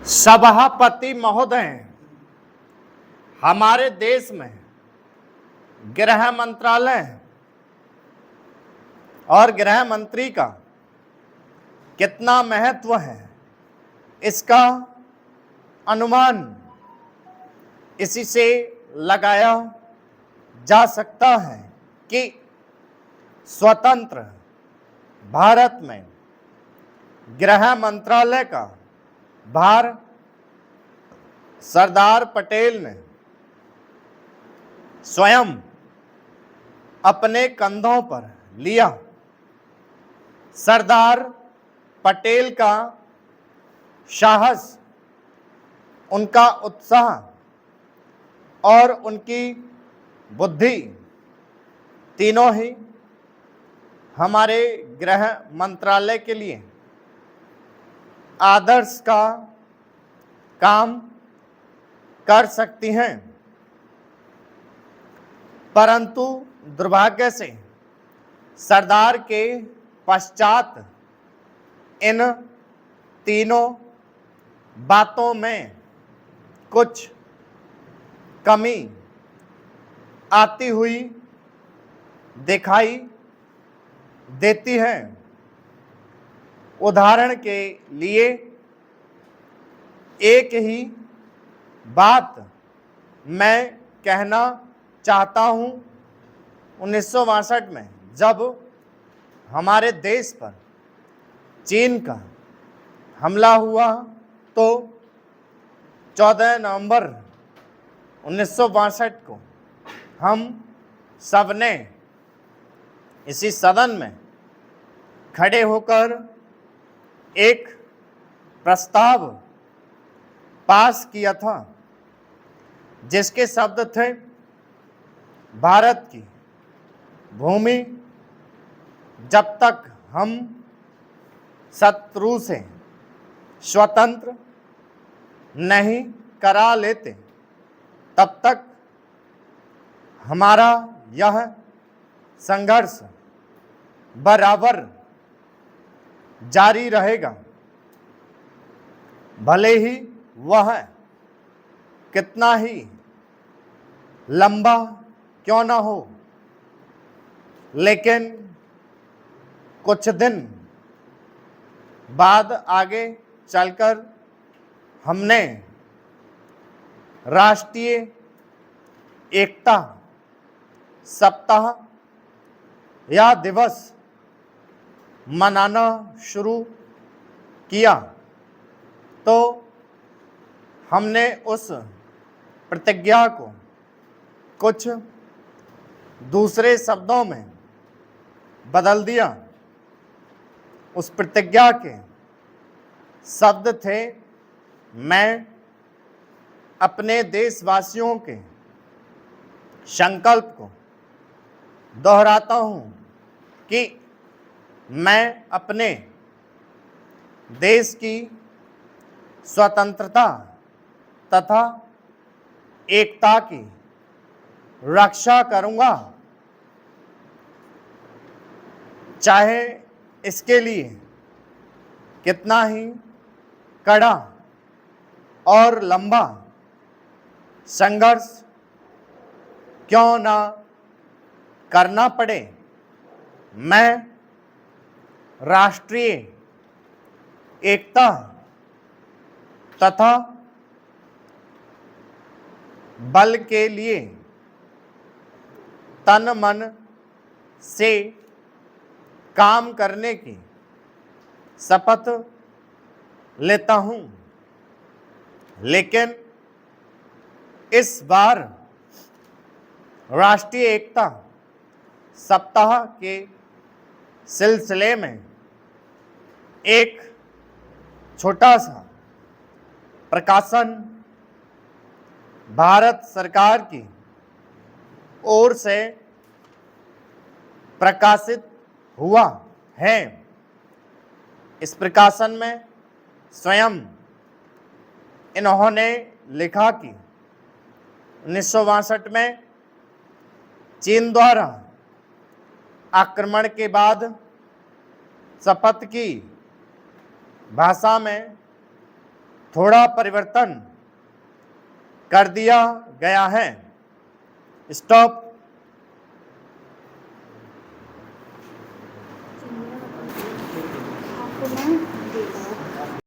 सभापति महोदय, हमारे देश में गृह मंत्रालय और गृह मंत्री का कितना महत्व है, इसका अनुमान इसी से लगाया जा सकता है कि स्वतंत्र भारत में गृह मंत्रालय का भार सरदार पटेल ने स्वयं अपने कंधों पर लिया। सरदार पटेल का साहस, उनका उत्साह और उनकी बुद्धि तीनों ही हमारे गृह मंत्रालय के लिए आदर्श का काम कर सकती हैं। परंतु दुर्भाग्य से सरदार के पश्चात इन तीनों बातों में कुछ कमी आती हुई दिखाई देती है। उदाहरण के लिए एक ही बात मैं कहना चाहता हूं। 1962 में जब हमारे देश पर चीन का हमला हुआ तो 14 नवंबर 1962 को हम सबने इसी सदन में खड़े होकर एक प्रस्ताव पास किया था, जिसके शब्द थे, भारत की भूमि जब तक हम शत्रु से स्वतंत्र नहीं करा लेते तब तक हमारा यह संघर्ष बराबर जारी रहेगा, भले ही वह कितना ही लंबा क्यों ना हो। लेकिन कुछ दिन बाद आगे चलकर हमने राष्ट्रीय एकता सप्ताह या दिवस मनाना शुरू किया, तो हमने उस प्रतिज्ञा को कुछ दूसरे शब्दों में बदल दिया। उस प्रतिज्ञा के शब्द थे, मैं अपने देशवासियों के संकल्प को दोहराता हूं कि मैं अपने देश की स्वतंत्रता तथा एकता की रक्षा करूंगा, चाहे इसके लिए कितना ही कड़ा और लंबा संघर्ष क्यों ना करना पड़े। मैं राष्ट्रीय एकता तथा बल के लिए तन मन से काम करने की शपथ लेता हूं। लेकिन इस बार राष्ट्रीय एकता सप्ताह के सिलसिले में एक छोटा सा प्रकाशन भारत सरकार की ओर से प्रकाशित हुआ है। इस प्रकाशन में स्वयं इन्होंने लिखा कि 1962 में चीन द्वारा आक्रमण के बाद शपथ की भाषा में थोड़ा परिवर्तन कर दिया गया है। स्टॉप। आपको मैं